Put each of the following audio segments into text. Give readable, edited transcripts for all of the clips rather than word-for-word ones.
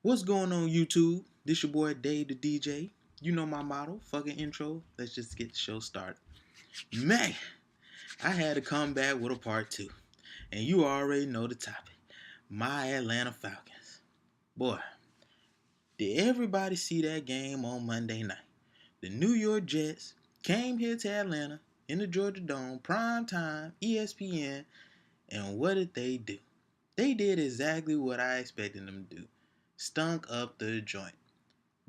What's going on, YouTube? This your boy Dave the DJ. You know my motto, fucking intro. Let's just get the show started. Man, I had to come back with a part two. And you already know the topic. My Atlanta Falcons. Boy, did everybody see that game on Monday night? The New York Jets came here to Atlanta in the Georgia Dome, prime time, ESPN, and what did they do? They did exactly what I expected them to do. Stunk up the joint.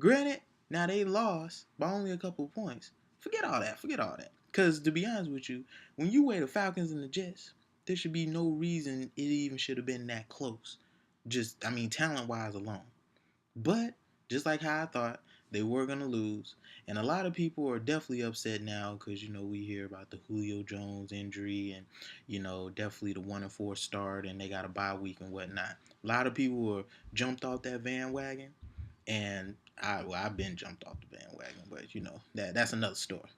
Granted, now they lost by only a couple of points. Forget all that. Forget all that. Because to be honest with you, when you weigh the Falcons and the Jets, there should be no reason it even should have been that close. Talent wise alone. But just like how I thought, they were going to lose. And a lot of people are definitely upset now because, we hear about the Julio Jones injury and, definitely the 1-4 start and they got a bye week and whatnot. A lot of people were jumped off that bandwagon and I've been jumped off the bandwagon, but that's another story.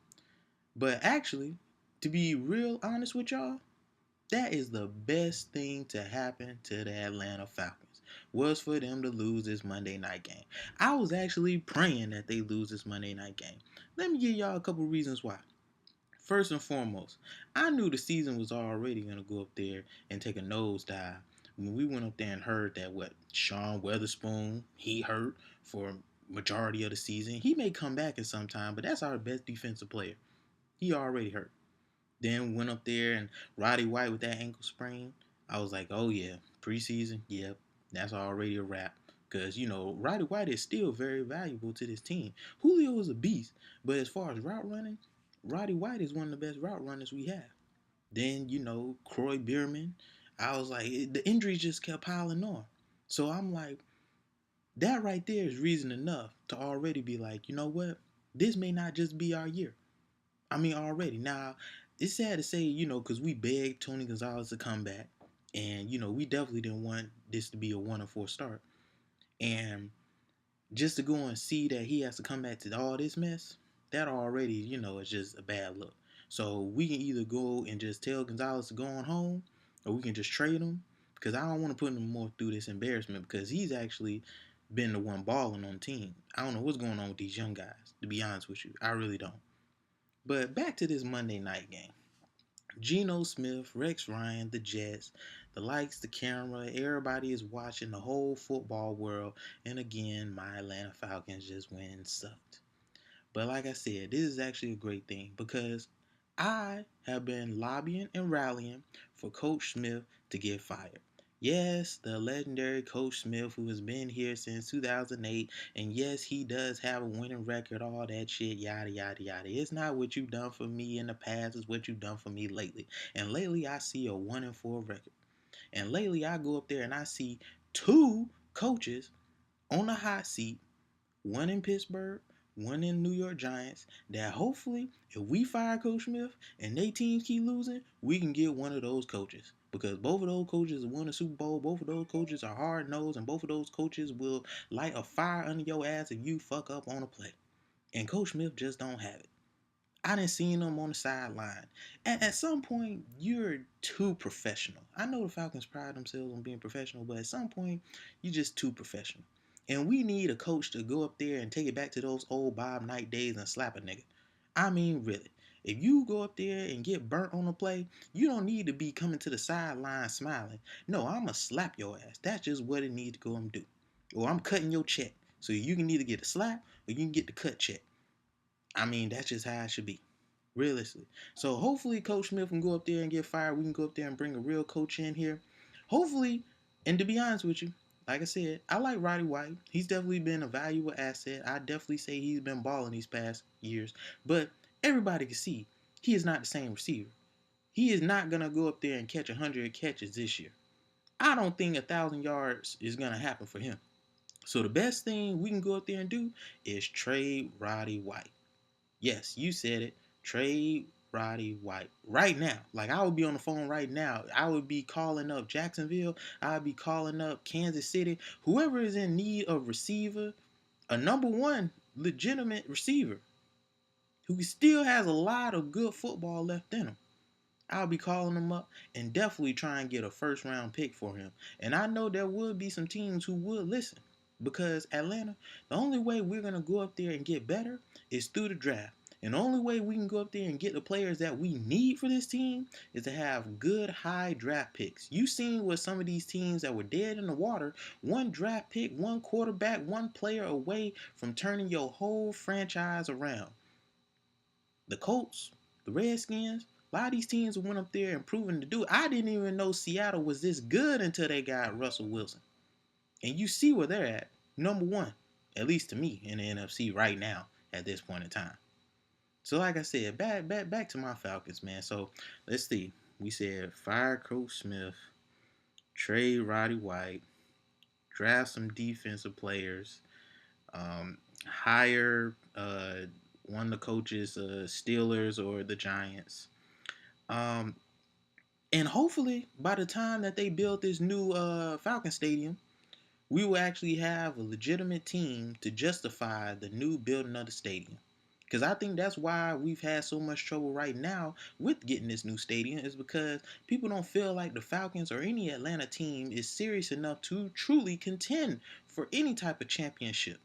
But actually, to be real honest with y'all, that is the best thing to happen to the Atlanta Falcons was for them to lose this Monday night game. I was actually praying that they lose this Monday night game. Let me give y'all a couple reasons why. First and foremost, I knew the season was already going to go up there and take a nosedive when we went up there and heard that Sean Weatherspoon, he hurt for majority of the season. He may come back in some time, but that's our best defensive player. He already hurt. Then went up there and Roddy White with that ankle sprain. I was like, oh yeah, preseason, yep, that's already a wrap. Because, Roddy White is still very valuable to this team. Julio is a beast, but as far as route running, Roddy White is one of the best route runners we have. Then, Croy Bierman. I was like, the injuries just kept piling on. So I'm like, that right there is reason enough to already be like, you know what? This may not just be our year. Already. Now, it's sad to say, because we begged Tony Gonzalez to come back. And, we definitely didn't want this to be a 1-4 start. And just to go and see that he has to come back to all this mess, that already, is just a bad look. So we can either go and just tell Gonzalez to go on home, or we can just trade him. Because I don't want to put him more through this embarrassment because he's actually been the one balling on the team. I don't know what's going on with these young guys, to be honest with you. I really don't. But back to this Monday night game. Geno Smith, Rex Ryan, the Jets, the lights, the camera, everybody is watching the whole football world. And again, my Atlanta Falcons just went and sucked. But like I said, this is actually a great thing because I have been lobbying and rallying for Coach Smith to get fired. Yes, the legendary Coach Smith who has been here since 2008, and yes, he does have a winning record, all that shit, yada, yada, yada. It's not what you've done for me in the past, it's what you've done for me lately. And lately, I see a 1-4 record. And lately, I go up there and I see two coaches on the hot seat, one in Pittsburgh, one in New York Giants, that hopefully if we fire Coach Smith and they teams keep losing, we can get one of those coaches. Because both of those coaches have won a Super Bowl, both of those coaches are hard nosed, and both of those coaches will light a fire under your ass if you fuck up on a play. And Coach Smith just don't have it. I didn't see him on the sideline. At some point, you're too professional. I know the Falcons pride themselves on being professional, but at some point, you're just too professional. And we need a coach to go up there and take it back to those old Bob Knight days and slap a nigga. Really. If you go up there and get burnt on a play, you don't need to be coming to the sideline smiling. No, I'm going to slap your ass. That's just what it needs to go and do. Or I'm cutting your check. So you can either get a slap or you can get the cut check. That's just how it should be. Realistically. So hopefully Coach Smith can go up there and get fired. We can go up there and bring a real coach in here. Hopefully, and to be honest with you, like I said, I like Roddy White. He's definitely been a valuable asset. I definitely say he's been balling these past years. But everybody can see he is not the same receiver. He is not going to go up there and catch 100 catches this year. I don't think 1,000 yards is going to happen for him. So the best thing we can go up there and do is trade Roddy White. Yes, you said it. Trade Roddy White right now. Like, I would be on the phone right now. I would be calling up Jacksonville. I would be calling up Kansas City. Whoever is in need of receiver, a number one legitimate receiver who still has a lot of good football left in him. I'll be calling him up and definitely try and get a first round pick for him. And I know there would be some teams who would listen Because Atlanta, the only way we're gonna go up there and get better is through the draft. And the only way we can go up there and get the players that we need for this team is to have good high draft picks. You seen what some of these teams that were dead in the water, one draft pick, one quarterback, one player away from turning your whole franchise around. The Colts, the Redskins, a lot of these teams went up there and proven to do it. I didn't even know Seattle was this good until they got Russell Wilson. And you see where they're at. Number one, at least to me, in the NFC right now at this point in time. So like I said, back to my Falcons, man. So let's see. We said fire Coach Smith, trade Roddy White, draft some defensive players, hire one of the coaches, Steelers or the Giants. And hopefully by the time that they build this new Falcon Stadium, we will actually have a legitimate team to justify the new building of the stadium. Because I think that's why we've had so much trouble right now with getting this new stadium, is because people don't feel like the Falcons or any Atlanta team is serious enough to truly contend for any type of championship.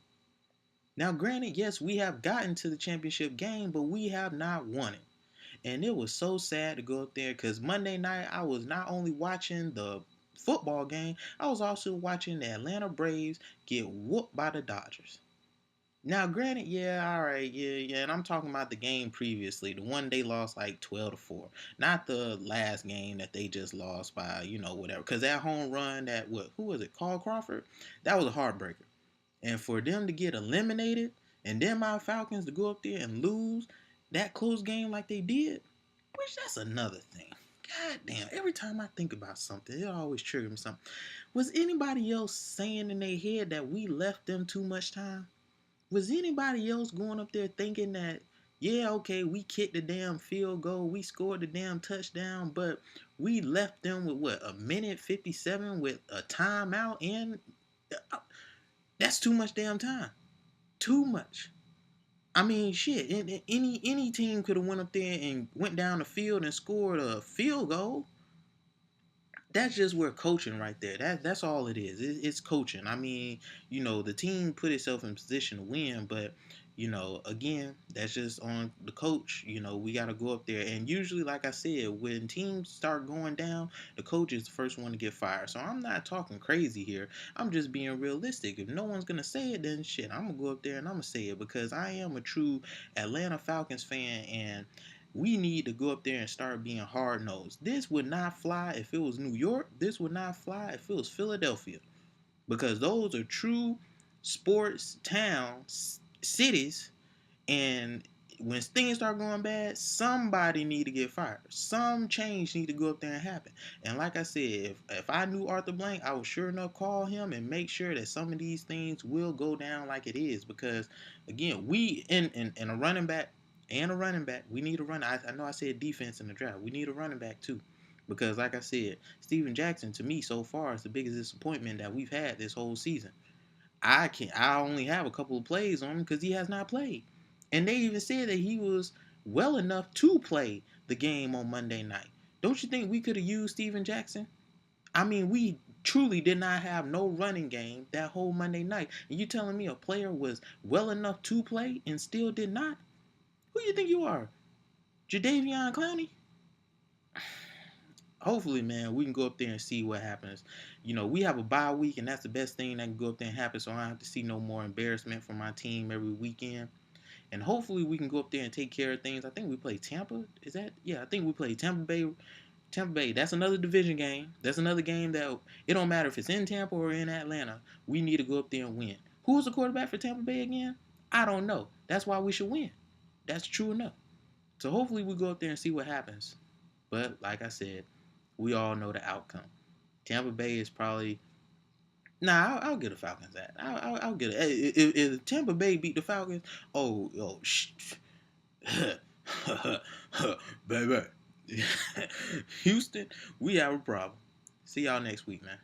Now, granted, yes, we have gotten to the championship game, but we have not won it. And it was so sad to go up there because Monday night I was not only watching the football game, I was also watching the Atlanta Braves get whooped by the Dodgers. Now, granted, yeah, all right, yeah, and I'm talking about the game previously, the one they lost like 12-4, not the last game that they just lost by whatever. Because that home run that who was it? Carl Crawford, that was a heartbreaker, and for them to get eliminated, and then my Falcons to go up there and lose that close game like they did, which that's another thing. God damn, every time I think about something, it always triggers me something. Was anybody else saying in their head that we left them too much time? Was anybody else going up there thinking that, yeah, okay, we kicked the damn field goal, we scored the damn touchdown, but we left them with what, a minute 57 with a timeout in? That's too much damn time. Too much. I mean, shit. Any team could have went up there and went down the field and scored a field goal. That's just where coaching right there. That's all it is. It's coaching. I mean, the team put itself in position to win, but again, that's just on the coach. We got to go up there, and usually, like I said, when teams start going down, the coach is the first one to get fired. So I'm not talking crazy here. I'm just being realistic. If no one's gonna say it, then shit, I'm gonna go up there and I'm gonna say it because I am a true Atlanta Falcons fan, and we need to go up there and start being hard nosed. This would not fly if it was New York. This would not fly if it was Philadelphia. Because those are true sports towns, cities, and when things start going bad, somebody need to get fired. Some change need to go up there and happen. And like I said, if I knew Arthur Blank, I would sure enough call him and make sure that some of these things will go down like it is. Because again, we in a running back and a running back, we need a run. I know I said defense in the draft. We need a running back too. Because like I said, Steven Jackson to me so far is the biggest disappointment that we've had this whole season. I only have a couple of plays on him because he has not played. And they even said that he was well enough to play the game on Monday night. Don't you think we could have used Steven Jackson? I mean, we truly did not have no running game that whole Monday night. And you telling me a player was well enough to play and still did not? Who you think you are? Jadeveon Clowney? Hopefully, man, we can go up there and see what happens. We have a bye week, and that's the best thing that can go up there and happen, so I don't have to see no more embarrassment from my team every weekend. And hopefully we can go up there and take care of things. I think we play Tampa. Is that? Yeah, I think we play Tampa Bay. Tampa Bay. That's another division game. That's another game that it don't matter if it's in Tampa or in Atlanta. We need to go up there and win. Who's the quarterback for Tampa Bay again? I don't know. That's why we should win. That's true enough. So hopefully we go up there and see what happens. But like I said, we all know the outcome. Tampa Bay is probably. Nah, I'll get the Falcons that. I'll get it. If Tampa Bay beat the Falcons, shh, baby, Houston, we have a problem. See y'all next week, man.